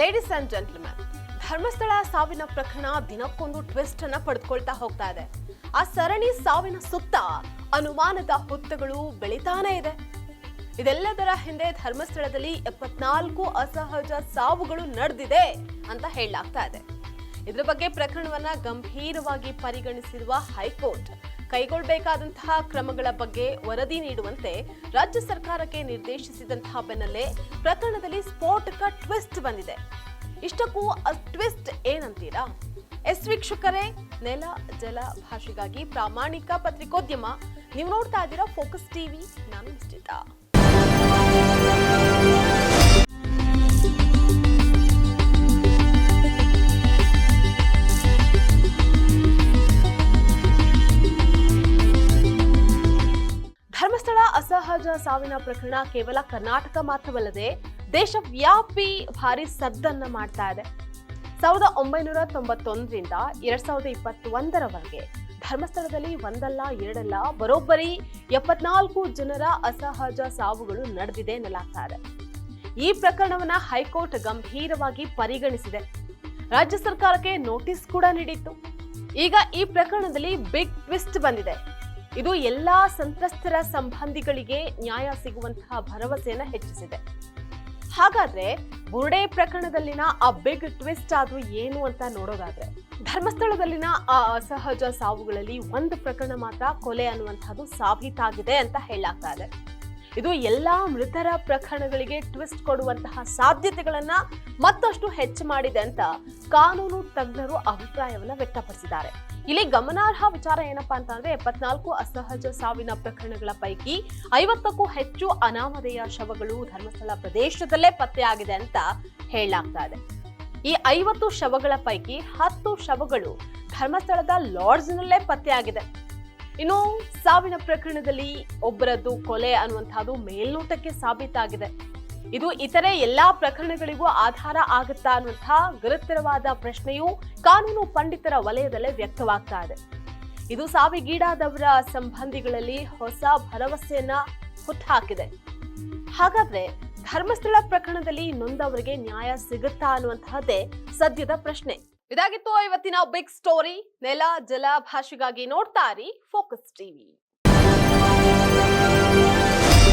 Ladies and gentleman, Dharmasthala ಸಾವಿನ ಪ್ರಕರಣ ದಿನಕ್ಕೊಂದು ಟ್ವಿಸ್ಟ್ ಅನ್ನ ಪಡೆದುಕೊಳ್ತಾ ಹೋಗ್ತಾ ಇದೆ. ಆ ಸರಣಿ ಸಾವಿನ ಸುತ್ತ ಅನುಮಾನದ ಹುತ್ತಗಳು ಬೆಳಿತಾನೆ ಇದೆ. ಇದೆಲ್ಲದರ ಹಿಂದೆ ಧರ್ಮಸ್ಥಳದಲ್ಲಿ 74 ಅಸಹಜ ಸಾವುಗಳು ನಡೆದಿದೆ ಅಂತ ಹೇಳಲಾಗ್ತಾ ಇದೆ. ಇದರ ಬಗ್ಗೆ ಪ್ರಕರಣವನ್ನ ಗಂಭೀರವಾಗಿ ಪರಿಗಣಿಸಿರುವ ಹೈಕೋರ್ಟ್ ಕೈಗೊಳ್ಳಬೇಕಾದಂತಹ ಕ್ರಮಗಳ ಬಗ್ಗೆ ವರದಿ ನೀಡುವಂತೆ ರಾಜ್ಯ ಸರ್ಕಾರಕ್ಕೆ ನಿರ್ದೇಶಿಸಿದಂತಹ ಬೆನ್ನಲ್ಲೇ ಪ್ರಕರಣದಲ್ಲಿ ಸ್ಫೋಟಕ ಟ್ವಿಸ್ಟ್ ಬಂದಿದೆ. ಇಷ್ಟಕ್ಕೂ ಆ ಟ್ವಿಸ್ಟ್ ಏನಂತೀರಾ? ವೀಕ್ಷಕರೇ, ನೆಲ ಜಲ ಭಾಷೆಗಾಗಿ ಪ್ರಾಮಾಣಿಕ ಪತ್ರಿಕೋದ್ಯಮ, ನೀವು ನೋಡ್ತಾ ಇದ್ದೀರಾ ಫೋಕಸ್ ಟಿವಿ. ನಾನು ನಿಶ್ಚಿತ. ಧರ್ಮಸ್ಥಳ ಅಸಹಜ ಸಾವಿನ ಪ್ರಕರಣ ಕೇವಲ ಕರ್ನಾಟಕ ಮಾತ್ರವಲ್ಲದೆ ದೇಶವ್ಯಾಪಿ ಭಾರಿ ಸದ್ದನ್ನ ಮಾಡ್ತಾ ಇದೆ. 1991ರಿಂದ 2021ರವರೆಗೆ ಧರ್ಮಸ್ಥಳದಲ್ಲಿ ಒಂದಲ್ಲ ಎರಡಲ್ಲ ಬರೋಬ್ಬರಿ 74 ಜನರ ಅಸಹಜ ಸಾವುಗಳು ನಡೆದಿದೆ ಎನ್ನಲಾಗ್ತಾ ಇದೆ. ಈ ಪ್ರಕರಣವನ್ನ ಹೈಕೋರ್ಟ್ ಗಂಭೀರವಾಗಿ ಪರಿಗಣಿಸಿದೆ. ರಾಜ್ಯ ಸರ್ಕಾರಕ್ಕೆ ನೋಟಿಸ್ ಕೂಡ ನೀಡಿತ್ತು. ಈಗ ಈ ಪ್ರಕರಣದಲ್ಲಿ ಬಿಗ್ ಟ್ವಿಸ್ಟ್ ಬಂದಿದೆ. ಇದು ಎಲ್ಲಾ ಸಂತ್ರಸ್ತರ ಸಂಬಂಧಿಗಳಿಗೆ ನ್ಯಾಯ ಸಿಗುವಂತಹ ಭರವಸೆಯನ್ನ ಹೆಚ್ಚಿಸಿದೆ. ಹಾಗಾದ್ರೆ ಬುರ್ಡೆ ಪ್ರಕರಣದಲ್ಲಿನ ಆ ಬಿಗ್ ಟ್ವಿಸ್ಟ್ ಅದು ಏನು ಅಂತ ನೋಡೋದಾದ್ರೆ, ಧರ್ಮಸ್ಥಳದಲ್ಲಿನ ಆ ಅಸಹಜ ಸಾವುಗಳಲ್ಲಿ ಒಂದು ಪ್ರಕರಣ ಮಾತ್ರ ಕೊಲೆ ಅನ್ನುವಂಥದ್ದು ಸಾಬೀತಾಗಿದೆ ಅಂತ ಹೇಳಲಾಗ್ತಾ ಇದೆ. ಇದು ಎಲ್ಲಾ ಮೃತರ ಪ್ರಕರಣಗಳಿಗೆ ಟ್ವಿಸ್ಟ್ ಕೊಡುವಂತಹ ಸಾಧ್ಯತೆಗಳನ್ನ ಮತ್ತಷ್ಟು ಹೆಚ್ಚು ಮಾಡಿದೆ ಅಂತ ಕಾನೂನು ತಜ್ಞರು ಅಭಿಪ್ರಾಯವನ್ನ ವ್ಯಕ್ತಪಡಿಸಿದ್ದಾರೆ. ಇಲ್ಲಿ ಗಮನಾರ್ಹ ವಿಚಾರ ಏನಪ್ಪಾ ಅಂತಂದ್ರೆ, 74 ಅಸಹಜ ಸಾವಿನ ಪ್ರಕರಣಗಳ ಪೈಕಿ 50ಕ್ಕೂ ಹೆಚ್ಚು ಅನಾಮಧೇಯ ಶವಗಳು ಧರ್ಮಸ್ಥಳ ಪ್ರದೇಶದಲ್ಲೇ ಪತ್ತೆಯಾಗಿದೆ ಅಂತ ಹೇಳಲಾಗ್ತಾ ಇದೆ. ಈ 50 ಶವಗಳ ಪೈಕಿ 10 ಶವಗಳು ಧರ್ಮಸ್ಥಳದ ಲಾಡ್ಜ್ನಲ್ಲೇ ಪತ್ತೆಯಾಗಿದೆ. ಇನ್ನು ಸಾವಿನ ಪ್ರಕರಣದಲ್ಲಿ ಒಬ್ಬರದ್ದು ಕೊಲೆ ಅನ್ನುವಂಥದ್ದು ಮೇಲ್ನೋಟಕ್ಕೆ ಸಾಬೀತಾಗಿದೆ. ಇದು ಇತರೆ ಎಲ್ಲಾ ಪ್ರಕರಣಗಳಿಗೂ ಆಧಾರ ಆಗುತ್ತಾ ಅನ್ನುವಂತಹ ಗುರುತರವಾದ ಪ್ರಶ್ನೆಯು ಕಾನೂನು ಪಂಡಿತರ ವಲಯದಲ್ಲೇ ವ್ಯಕ್ತವಾಗ್ತಾ ಇದೆ. ಇದು ಸಾವಿಗೀಡಾದವರ ಸಂಬಂಧಿಗಳಲ್ಲಿ ಹೊಸ ಭರವಸೆಯನ್ನ ಹುಟ್ಟುಹಾಕಿದೆ. ಹಾಗಾದ್ರೆ ಧರ್ಮಸ್ಥಳ ಪ್ರಕರಣದಲ್ಲಿ ನೊಂದವರಿಗೆ ನ್ಯಾಯ ಸಿಗುತ್ತಾ ಅನ್ನುವಂತಹದ್ದೇ ಸದ್ಯದ ಪ್ರಶ್ನೆ. ಇದಾಗಿತ್ತು ಇವತ್ತಿನ ಬಿಗ್ ಸ್ಟೋರಿ. ನೆಲ ಜಲ ಭಾಷೆಗಾಗಿ ನೋಡ್ತಾ ಇರಿ ಫೋಕಸ್ ಟಿವಿ.